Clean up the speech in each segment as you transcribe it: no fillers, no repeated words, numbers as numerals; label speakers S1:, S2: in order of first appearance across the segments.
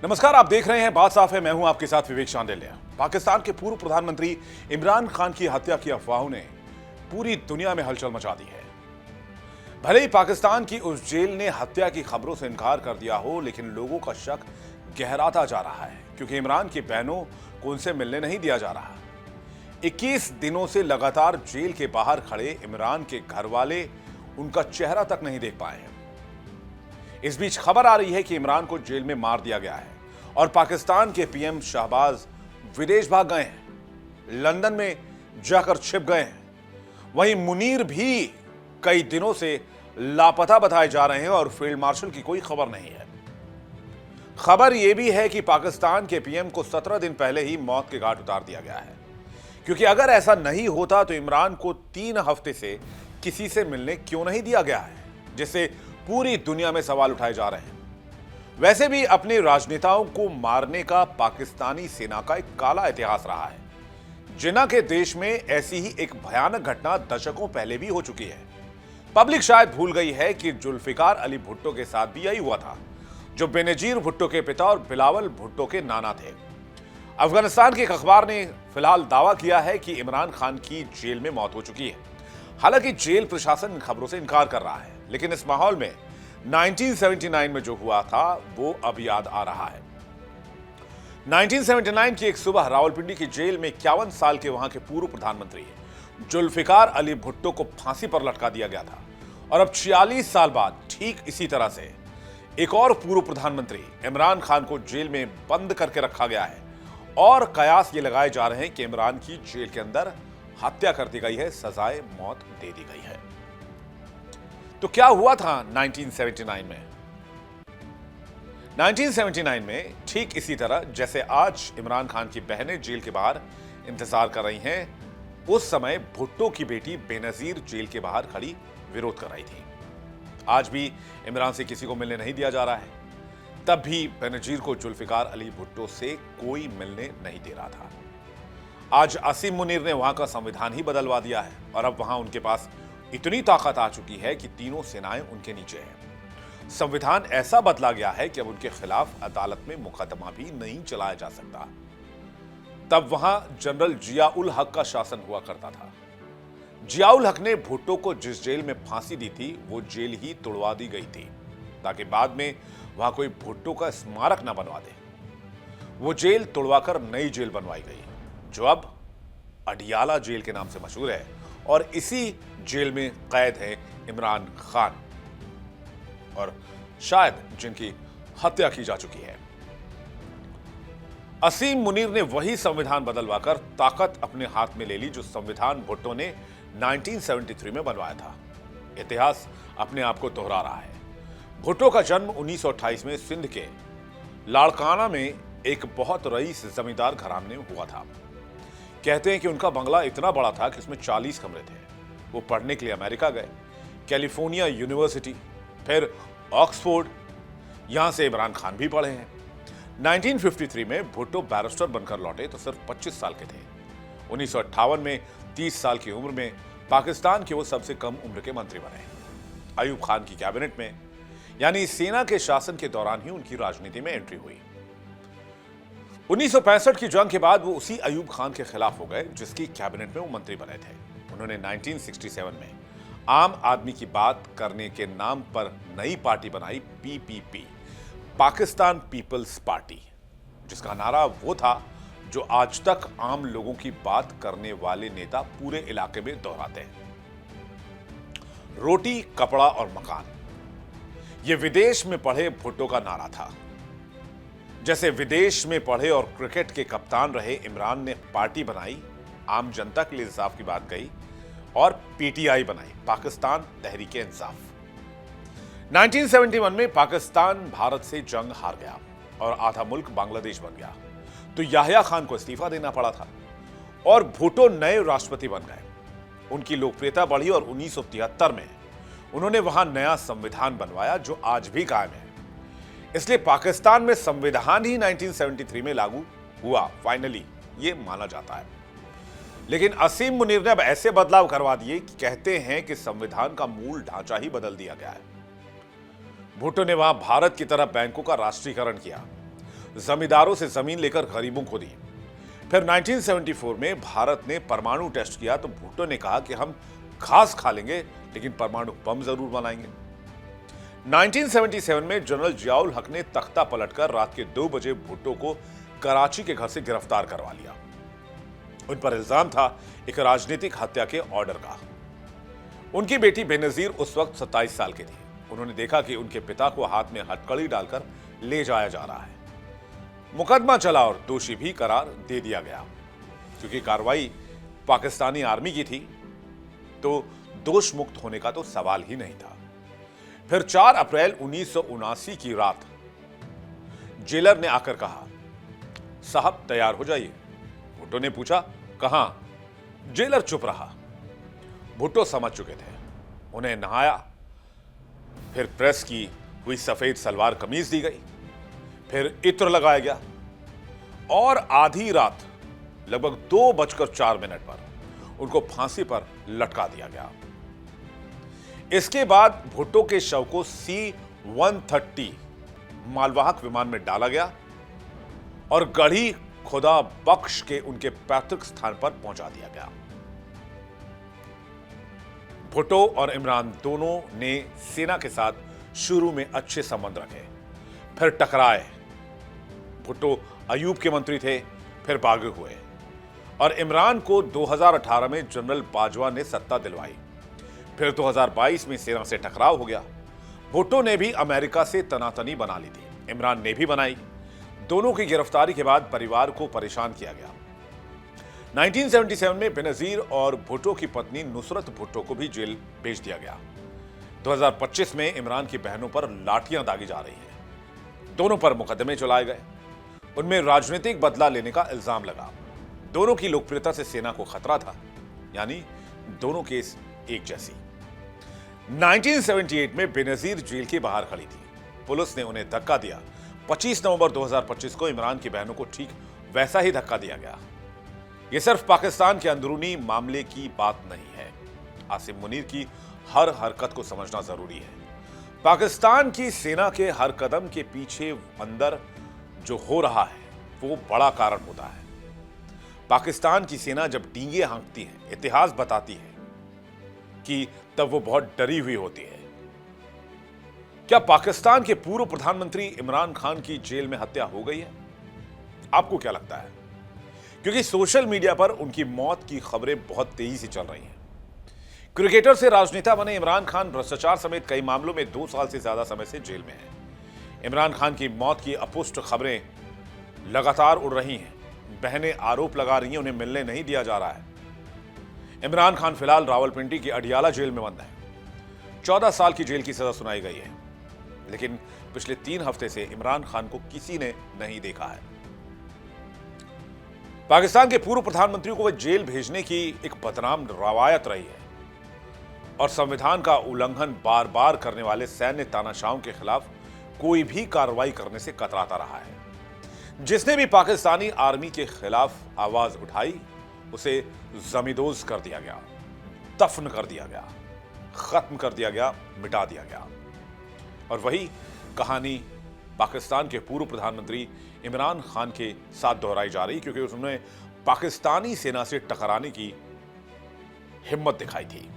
S1: नमस्कार, आप देख रहे हैं बात साफ है। मैं हूं आपके साथ विवेक शांडिल्य। पाकिस्तान के पूर्व प्रधानमंत्री इमरान खान की हत्या की अफवाहों ने पूरी दुनिया में हलचल मचा दी है। भले ही पाकिस्तान की उस जेल ने हत्या की खबरों से इनकार कर दिया हो, लेकिन लोगों का शक गहराता जा रहा है क्योंकि इमरान की बहनों को उनसे मिलने नहीं दिया जा रहा। 21 दिनों से लगातार जेल के बाहर खड़े इमरान के घर वाले उनका चेहरा तक नहीं देख पाए हैं। इस बीच खबर आ रही है कि इमरान को जेल में मार दिया गया है और पाकिस्तान के पीएम शहबाज विदेश भाग गए हैं, लंदन में जाकर छिप गए हैं। वहीं मुनीर भी कई दिनों से लापता बताए जा रहे हैं और फील्ड मार्शल की कोई खबर नहीं है। खबर यह भी है कि पाकिस्तान के पीएम को 17 दिन पहले ही मौत के घाट उतार दिया गया है, क्योंकि अगर ऐसा नहीं होता तो इमरान को 3 हफ्ते से किसी से मिलने क्यों नहीं दिया गया है, जिससे पूरी दुनिया में सवाल उठाए जा रहे हैं। वैसे भी अपने राजनेताओं को मारने का पाकिस्तानी सेना का एक काला इतिहास रहा है। जिन्ना के देश में ऐसी ही एक भयानक घटना दशकों पहले भी हो चुकी है। पब्लिक शायद भूल गई है कि जुल्फिकार अली भुट्टो के साथ भी यही हुआ था, जो बेनजीर भुट्टो के पिता और बिलावल भुट्टो के नाना थे। अफगानिस्तान के एक अखबार ने फिलहाल दावा किया है कि इमरान खान की जेल में मौत हो चुकी है। हालांकि जेल प्रशासन इन खबरों से इनकार कर रहा है, लेकिन इस माहौल में 1979 में जो हुआ था वो अब याद आ रहा है। 1979 की एक सुबह रावलपिंडी की जेल में 51 साल के वहां के पूर्व प्रधानमंत्री जुल्फिकार अली भुट्टो को फांसी पर लटका दिया गया था। और अब 46 साल बाद ठीक इसी तरह से एक और पूर्व प्रधानमंत्री इमरान खान को जेल में बंद करके रखा गया है और कयास ये लगाए जा रहे हैं कि इमरान की जेल के अंदर हत्या कर दी गई है, सजाए मौत दे दी गई है। तो क्या हुआ था 1979 में? 1979 में ठीक इसी तरह जैसे आज इमरान खान की बहनें जेल के बाहर इंतजार कर रही हैं, उस समय भुट्टो की बेटी बेनजीर जेल के बाहर खड़ी विरोध कर रही थी। आज भी इमरान से किसी को मिलने नहीं दिया जा रहा है। तब भी बेनजीर को जुल्फिकार अली भुट्टो से कोई मिलने नहीं दे रहा था। आज असीम मुनीर ने वहां का संविधान ही बदलवा दिया है और अब वहां उनके पास इतनी ताकत आ चुकी है कि तीनों सेनाएं उनके नीचे हैं। संविधान ऐसा बदला गया है कि अब उनके खिलाफ अदालत में मुकदमा भी नहीं चलाया जा सकता। तब वहां जनरल जियाउल हक का शासन हुआ करता था। जियाउल हक ने भुट्टो को जिस जेल में फांसी दी थी वो जेल ही तोड़वा दी गई थी ताकि बाद में वहां कोई भुट्टो का स्मारक न बनवा दे। वो जेल तोड़वाकर नई जेल बनवाई गई, जो अब अडियाला जेल के नाम से मशहूर है और इसी जेल में कैद है इमरान खान और शायद जिनकी हत्या की जा चुकी है। असीम मुनीर ने वही संविधान बदलवाकर ताकत अपने हाथ में ले ली जो संविधान भुट्टो ने 1973 में बनवाया था। इतिहास अपने आप को दोहरा रहा है। भुट्टो का जन्म 1928 में सिंध के लाड़काना में एक बहुत रईस जमींदार घराने में हुआ था। कहते हैं कि उनका बंगला इतना बड़ा था कि उसमें 40 कमरे थे। वो पढ़ने के लिए अमेरिका गए, कैलिफोर्निया यूनिवर्सिटी, फिर ऑक्सफोर्ड। यहां से इमरान खान भी पढ़े हैं। 1953 में भुट्टो बैरिस्टर बनकर लौटे तो सिर्फ 25 साल के थे। 1958 में 30 साल की उम्र में पाकिस्तान के वो सबसे कम उम्र के मंत्री बने। अयूब खान की कैबिनेट में, यानी सेना के शासन के दौरान ही उनकी राजनीति में एंट्री हुई। 1965 की जंग के बाद वो उसी अयूब खान के खिलाफ हो गए जिसकी कैबिनेट में वो मंत्री बने थे। उन्होंने 1967 में आम आदमी की बात करने के नाम पर नई पार्टी बनाई, पीपीपी, पाकिस्तान पीपल्स पार्टी, जिसका नारा वो था जो आज तक आम लोगों की बात करने वाले नेता पूरे इलाके में दोहराते हैं। रोटी, कपड़ा और मकान, यह विदेश में पढ़े भुट्टो का नारा था। जैसे विदेश में पढ़े और क्रिकेट के कप्तान रहे इमरान ने पार्टी बनाई, आम जनता के लिए इंसाफ की बात कही और पीटीआई बनाई, पाकिस्तान तहरीक इंसाफ। 1971 में पाकिस्तान भारत से जंग हार गया और आधा मुल्क बांग्लादेश बन गया, तो याहिया खान को इस्तीफा देना पड़ा था और भुट्टो नए राष्ट्रपति बन गए। उनकी लोकप्रियता बढ़ी और 1973 में उन्होंने वहां नया संविधान बनवाया जो आज भी कायम है। इसलिए पाकिस्तान में संविधान ही 1973 में लागू हुआ, फाइनली, ये माना जाता है। लेकिन असीम मुनीर ने अब ऐसे बदलाव करवा दिए कि कहते हैं कि संविधान का मूल ढांचा ही बदल दिया गया है। भुट्टो ने वहां भारत की तरह बैंकों का राष्ट्रीयकरण किया, जमींदारों से जमीन लेकर गरीबों को दी। फिर 1974 में भारत ने परमाणु टेस्ट किया तो भुट्टो ने कहा कि हम घास खा लेंगे लेकिन परमाणु बम जरूर बनाएंगे। 1977 में जनरल जियाउल हक ने तख्ता पलटकर रात के 2 बजे भुट्टो को कराची के घर से गिरफ्तार करवा लिया। उन पर इल्जाम था एक राजनीतिक हत्या के ऑर्डर का। उनकी बेटी बेनजीर उस वक्त 27 साल की थी। उन्होंने देखा कि उनके पिता को हाथ में हथकड़ी डालकर ले जाया जा रहा है। मुकदमा चला और दोषी भी करार दे दिया गया। क्योंकि कार्रवाई पाकिस्तानी आर्मी की थी तो दोष मुक्त होने का तो सवाल ही नहीं था। फिर 4 अप्रैल 1979 की रात जेलर ने आकर कहा, साहब तैयार हो जाइए। भुट्टो ने पूछा, कहां? जेलर चुप रहा। भुट्टो समझ चुके थे। उन्हें नहाया, फिर प्रेस की हुई सफेद सलवार कमीज दी गई, फिर इत्र लगाया गया और आधी रात लगभग 2:04 पर उनको फांसी पर लटका दिया गया। इसके बाद भुट्टो के शव को C-130 मालवाहक विमान में डाला गया और गढ़ी खुदा बख्श के उनके पैतृक स्थान पर पहुंचा दिया गया। भुट्टो और इमरान दोनों ने सेना के साथ शुरू में अच्छे संबंध रखे, फिर टकराए। भुट्टो अयूब के मंत्री थे, फिर बागी हुए और इमरान को 2018 में जनरल बाजवा ने सत्ता दिलवाई। फिर 2022 में सेना से टकराव हो गया। भुट्टो ने भी अमेरिका से तनातनी बना ली थी, इमरान ने भी बनाई। दोनों की गिरफ्तारी के बाद परिवार को परेशान किया गया। 1977 में बेनजीर और भुट्टो की पत्नी नुसरत भुट्टो को भी जेल भेज दिया गया। 2025 में इमरान की बहनों पर लाठियां दागी जा रही हैं। दोनों पर मुकदमे चलाए गए। उनमें राजनीतिक बदला लेने का इल्जाम लगा। दोनों की लोकप्रियता से सेना को खतरा था, यानी दोनों केस एक जैसी। 1978 में बेनजीर जेल के बाहर खड़ी थी। पुलिस ने उन्हें धक्का दिया। 25 नवंबर 2025 को इमरान की बहनों को ठीक वैसा ही धक्का दिया गया। यह सिर्फ पाकिस्तान के अंदरूनी मामले की बात नहीं है। आसिम मुनीर की हर हरकत को समझना जरूरी है। पाकिस्तान की सेना के हर कदम के पीछे अंदर जो हो रहा है वो बड़ा कारण होता है। पाकिस्तान की सेना जब डींगे हाँकती है, इतिहास बताती है कि तब वो बहुत डरी हुई होती है। क्या पाकिस्तान के पूर्व प्रधानमंत्री इमरान खान की जेल में हत्या हो गई है? आपको क्या लगता है? क्योंकि सोशल मीडिया पर उनकी मौत की खबरें बहुत तेजी से चल रही हैं। क्रिकेटर से राजनेता बने इमरान खान भ्रष्टाचार समेत कई मामलों में 2 साल से ज्यादा समय से जेल में हैं। इमरान खान की मौत की अपुष्ट खबरें लगातार उड़ रही हैं। बहनें आरोप लगा रही हैं उन्हें मिलने नहीं दिया जा रहा है। इमरान खान फिलहाल रावलपिंडी की अडियाला जेल में बंद है। 14 साल की जेल की सजा सुनाई गई है, लेकिन पिछले 3 हफ्ते से इमरान खान को किसी ने नहीं देखा है। पाकिस्तान के पूर्व प्रधानमंत्री को वह जेल भेजने की एक बदनाम रवायत रही है और संविधान का उल्लंघन बार बार करने वाले सैन्य तानाशाहों के खिलाफ कोई भी कार्रवाई करने से कतराता रहा है। जिसने भी पाकिस्तानी आर्मी के खिलाफ आवाज उठाई उसे जमींदोज कर दिया गया, दफन कर दिया गया, खत्म कर दिया गया, मिटा दिया गया। और वही कहानी पाकिस्तान के पूर्व प्रधानमंत्री इमरान खान के साथ दोहराई जा रही, क्योंकि उन्होंने पाकिस्तानी सेना से टकराने की हिम्मत दिखाई थी।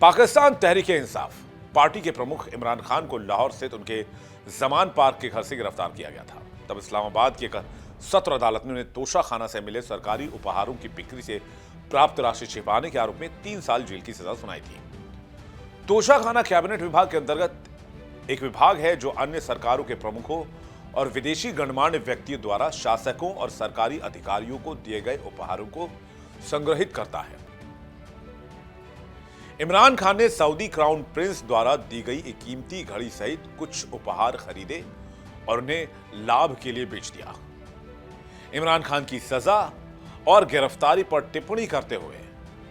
S1: पाकिस्तान तहरीक-ए-इंसाफ पार्टी के प्रमुख इमरान खान को लाहौर स्थित उनके जमान पार्क के घर से गिरफ्तार किया गया था। तब इस्लामाबाद की एक सत्र अदालत ने उन्हें तोशाखाना से मिले सरकारी उपहारों की बिक्री से प्राप्त राशि छिपाने के आरोप में 3 साल जेल की सजा सुनाई थी। तोशाखाना कैबिनेट विभाग के अंतर्गत एक विभाग है जो अन्य सरकारों के प्रमुखों और विदेशी गणमान्य व्यक्तियों द्वारा शासकों और सरकारी अधिकारियों को दिए गए उपहारों को संग्रहित करता है। इमरान खान ने सऊदी क्राउन प्रिंस द्वारा दी गई एक कीमती घड़ी सहित कुछ उपहार खरीदे और उन्हें लाभ के लिए बेच दिया। इमरान खान की सजा और गिरफ्तारी पर टिप्पणी करते हुए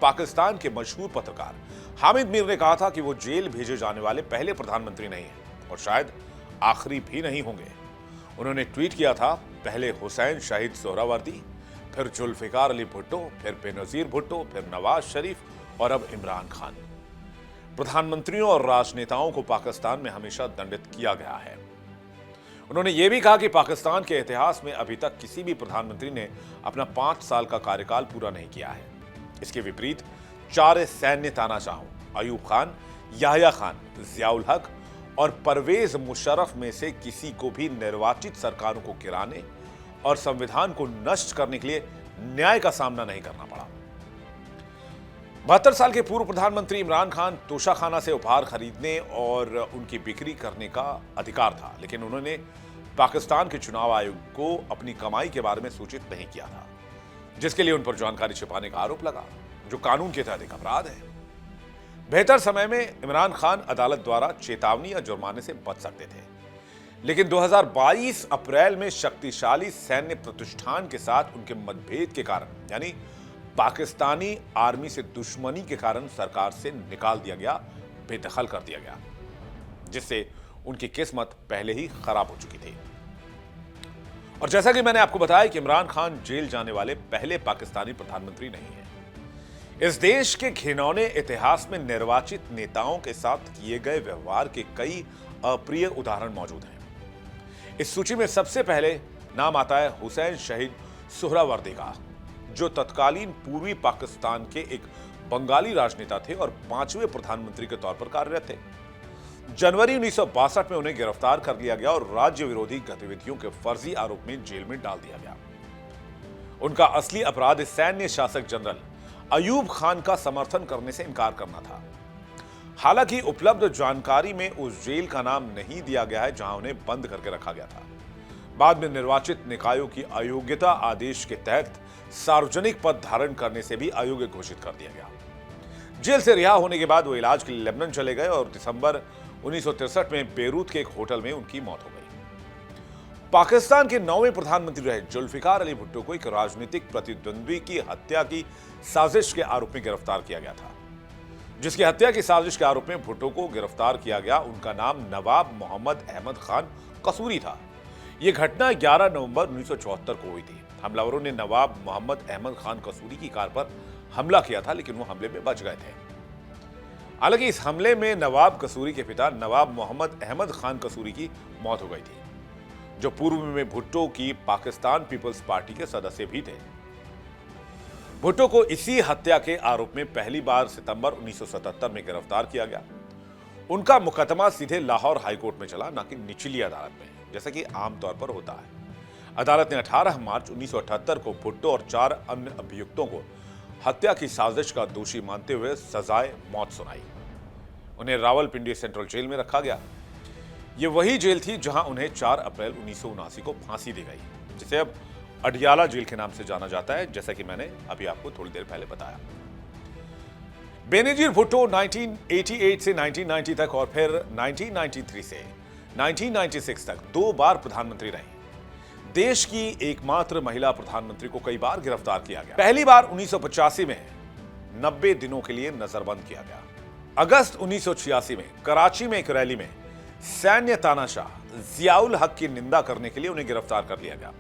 S1: पाकिस्तान के मशहूर पत्रकार हामिद मीर ने कहा था कि वो जेल भेजे जाने वाले पहले प्रधानमंत्री नहीं हैं और शायद आखिरी भी नहीं होंगे। उन्होंने ट्वीट किया था, पहले हुसैन शहीद सोहरावर्दी, फिर जुल्फिकार अली भुट्टो, फिर बेनजीर भुट्टो, फिर नवाज शरीफ और अब इमरान खान। प्रधानमंत्रियों और राजनेताओं को पाकिस्तान में हमेशा दंडित किया गया है। उन्होंने यह भी कहा कि पाकिस्तान के इतिहास में अभी तक किसी भी प्रधानमंत्री ने अपना 5 साल का कार्यकाल पूरा नहीं किया है। इसके विपरीत 4 सैन्य तानाशाहों अयूब खान, याह्या खान, जियाउल हक और परवेज मुशर्रफ में से किसी को भी निर्वाचित सरकारों को गिराने और संविधान को नष्ट करने के लिए न्याय का सामना नहीं करना पड़ा। 72 साल के पूर्व प्रधानमंत्री इमरान खान तोशाखाना से उपहार खरीदने और उनकी बिक्री करने का अधिकार था, लेकिन उन्होंने पाकिस्तान के चुनाव आयोग को अपनी कमाई के बारे में सूचित नहीं किया था, जिसके लिए उन पर जानकारी छिपाने का आरोप लगा, जो कानून के तहत एक अपराध है। बेहतर समय में इमरान खान अदालत द्वारा चेतावनी या जुर्माने से बच सकते थे, लेकिन 2022 अप्रैल में शक्तिशाली सैन्य प्रतिष्ठान के साथ उनके मतभेद के कारण, यानी पाकिस्तानी आर्मी से दुश्मनी के कारण सरकार से निकाल दिया गया, बेदखल कर दिया गया, जिससे उनकी किस्मत पहले ही खराब हो चुकी थी। और जैसा कि मैंने आपको बताया कि इमरान खान जेल जाने वाले पहले पाकिस्तानी प्रधानमंत्री नहीं है। इस देश के घिनौने इतिहास में निर्वाचित नेताओं के साथ किए गए व्यवहार के कई अप्रिय उदाहरण मौजूद हैं। इस सूची में सबसे पहले नाम आता है हुसैन शहीद सुहरावर्दी का, जो तत्कालीन पूर्वी पाकिस्तान के एक बंगाली राजनेता थे और 5वें प्रधानमंत्री के तौर पर कार्यरत थे। जनवरी 1962 में उन्हें गिरफ्तार कर लिया गया और राज्य विरोधी गतिविधियों के फर्जी आरोप में जेल में डाल दिया गया। उनका असली अपराध सैन्य शासक जनरल अयूब खान का समर्थन करने से इनकार करना था। हालांकि उपलब्ध जानकारी में उस जेल का नाम नहीं दिया गया है जहां उन्हें बंद करके रखा गया था। बाद में निर्वाचित निकायों की अयोग्यता आदेश के तहत सार्वजनिक पद धारण करने से भी अयोग्य घोषित कर दिया गया। जेल से रिहा होने के बाद वो इलाज के लिए लेबनान चले गए और दिसंबर 1963 में बेरूत के एक होटल में उनकी मौत हो गई। पाकिस्तान के 9वें प्रधानमंत्री रहे जुल्फिकार अली भुट्टो को एक राजनीतिक प्रतिद्वंद्वी की हत्या की साजिश के आरोप में गिरफ्तार किया गया था। जिसकी हत्या की साजिश के आरोप में भुट्टो को गिरफ्तार किया गया, उनका नाम नवाब मोहम्मद अहमद खान कसूरी था। यह घटना 11 नवंबर 1974 को हुई थी। हमलावरों ने नवाब मोहम्मद अहमद खान कसूरी की कार पर हमला किया था, लेकिन वो हमले में बच गए थे। हालांकि इस हमले में नवाब कसूरी के पिता नवाब मोहम्मद अहमद खान कसूरी की मौत हो गई थी, जो पूर्व में भुट्टो की पाकिस्तान पीपल्स पार्टी के सदस्य भी थे। भुट्टो को इसी हत्या के आरोप में पहली बार सितंबर 1977 में गिरफ्तार किया गया। उनका मुकदमा सीधे लाहौर हाईकोर्ट में चला, न कि निचली अदालत में, जैसा कि आमतौर पर होता है। अदालत ने 18 मार्च 1978 को भुट्टो और 4 अन्य अभियुक्तों को हत्या की साजिश का दोषी मानते हुए सजाए मौत सुनाई। उन्हें रावलपिंडी सेंट्रल जेल में रखा गया। यह वही जेल थी जहां उन्हें 4 अप्रैल 1979 को फांसी दी गई, जिसे अब अडियाला जेल के नाम से जाना जाता है, जैसा कि मैंने अभी आपको थोड़ी देर पहले बताया। बेनजीर भुट्टो 1988 से 1990 तक और फिर 1993 से 1996 तक 2 बार प्रधानमंत्री रहे। देश की एकमात्र महिला प्रधानमंत्री को कई बार गिरफ्तार किया गया। पहली बार 1985 में 90 दिनों के लिए नजरबंद किया गया। अगस्त 1986 में कराची में एक रैली में सैन्य तानाशाह जियाउल हक की निंदा करने के लिए उन्हें गिरफ्तार कर लिया गया।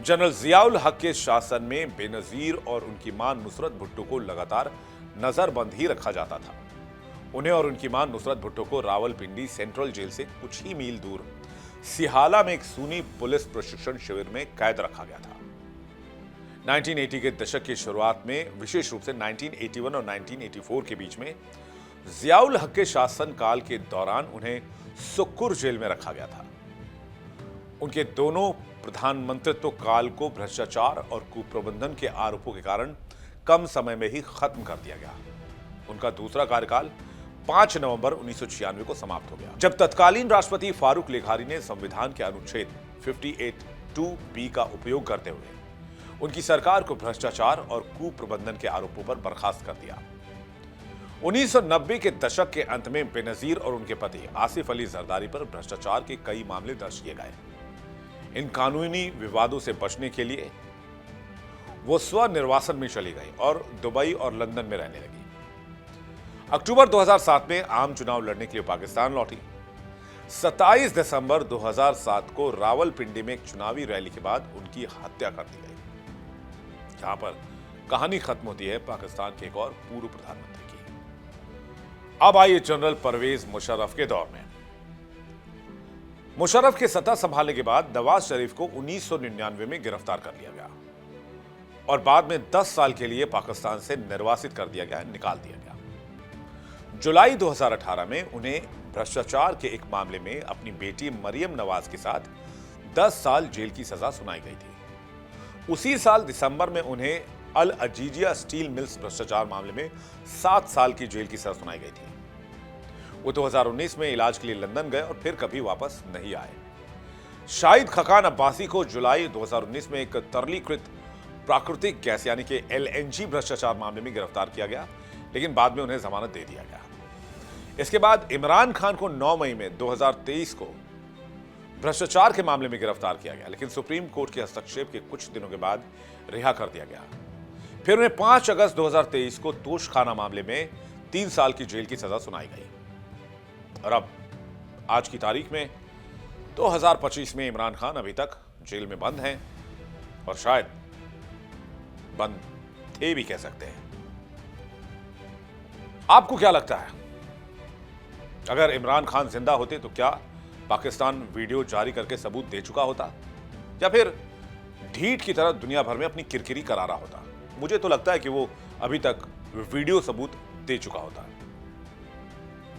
S1: जनरल जियाउल हक के शासन में बेनजीर और उनकी मां नुसरत भुट्टो को लगातार नजरबंद ही रखा जाता था। उन्हें और उनकी मां नुसरत भुट्टो को रावलपिंडी सेंट्रल जेल से कुछ ही मील दूर सिहाला में एक सुन्नी पुलिस प्रशिक्षण शिविर में कैद रखा गया था। 1980 के दशक की शुरुआत में, विशेष रूप से 1981 और 1984 के बीच में जियाउल हक के शासनकाल के दौरान उन्हें सुक्कुर जेल में रखा गया था। उनके दोनों प्रधानमंत्रित्व काल को भ्रष्टाचार और कुप्रबंधन के आरोपों के कारण कम समय में ही खत्म कर दिया गया। उनका दूसरा कार्यकाल 5 नवंबर 1996 को समाप्त हो गया, जब तत्कालीन राष्ट्रपति फारूक लेघारी ने संविधान के अनुच्छेद 58(2)(b) का उपयोग करते हुए उनकी सरकार को भ्रष्टाचार और कुप्रबंधन के आरोपों पर बर्खास्त कर दिया। 1990 के दशक के अंत में बेनजीर और उनके पति आसिफ अली जरदारी पर भ्रष्टाचार के कई मामले दर्ज किए गए। इन कानूनी विवादों से बचने के लिए वो स्वनिर्वासन में चली गई और दुबई और लंदन में रहने लगी। अक्टूबर 2007 में आम चुनाव लड़ने के लिए पाकिस्तान लौटी। 27 दिसंबर 2007 को रावलपिंडी में एक चुनावी रैली के बाद उनकी हत्या कर दी गई। यहां पर कहानी खत्म होती है पाकिस्तान के एक और पूर्व प्रधानमंत्री की। अब आइए जनरल परवेज मुशर्रफ के दौर में। मुशर्रफ के सत्ता संभालने के बाद नवाज शरीफ को 1999 में गिरफ्तार कर लिया गया और बाद में 10 साल के लिए पाकिस्तान से निर्वासित कर दिया गया, निकाल दिया गया। जुलाई 2018 में उन्हें भ्रष्टाचार के एक मामले में अपनी बेटी मरियम नवाज के साथ 10 साल जेल की सजा सुनाई गई थी। उसी साल दिसंबर में उन्हें अल अजीजिया स्टील मिल्स भ्रष्टाचार मामले में 7 साल की जेल की सजा सुनाई गई थी। वो 2019 में इलाज के लिए लंदन गए और फिर कभी वापस नहीं आए। शाहिद खकान अब्बासी को जुलाई 2019 में एक तरलीकृत प्राकृतिक गैस यानी कि LNG भ्रष्टाचार मामले में गिरफ्तार किया गया, लेकिन बाद में उन्हें जमानत दे दिया गया। इसके बाद इमरान खान को 9 मई में 2023 को भ्रष्टाचार के मामले में गिरफ्तार किया गया, लेकिन सुप्रीम कोर्ट के हस्तक्षेप के कुछ दिनों के बाद रिहा कर दिया गया। फिर उन्हें 5 अगस्त 2023 को तोशखाना मामले में 3 साल की जेल की सजा सुनाई गई। और अब आज की तारीख में 2025 में इमरान खान अभी तक जेल में बंद हैं और शायद बंद थे भी कह सकते हैं। आपको क्या लगता है, अगर इमरान खान जिंदा होते तो क्या पाकिस्तान वीडियो जारी करके सबूत दे चुका होता या फिर ढीठ की तरह दुनिया भर में अपनी किरकिरी करा रहा होता? मुझे तो लगता है कि वो अभी तक वीडियो सबूत दे चुका होता।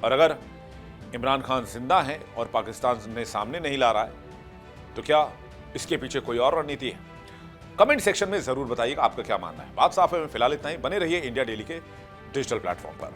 S1: और अगर इमरान खान जिंदा है और पाकिस्तान ने सामने नहीं ला रहा है तो क्या इसके पीछे कोई और रणनीति है? कमेंट सेक्शन में जरूर बताइएगा आपका क्या मानना है। बात साफ है। फिलहाल इतना ही। बने रहिए इंडिया डेली के डिजिटल प्लेटफॉर्म पर।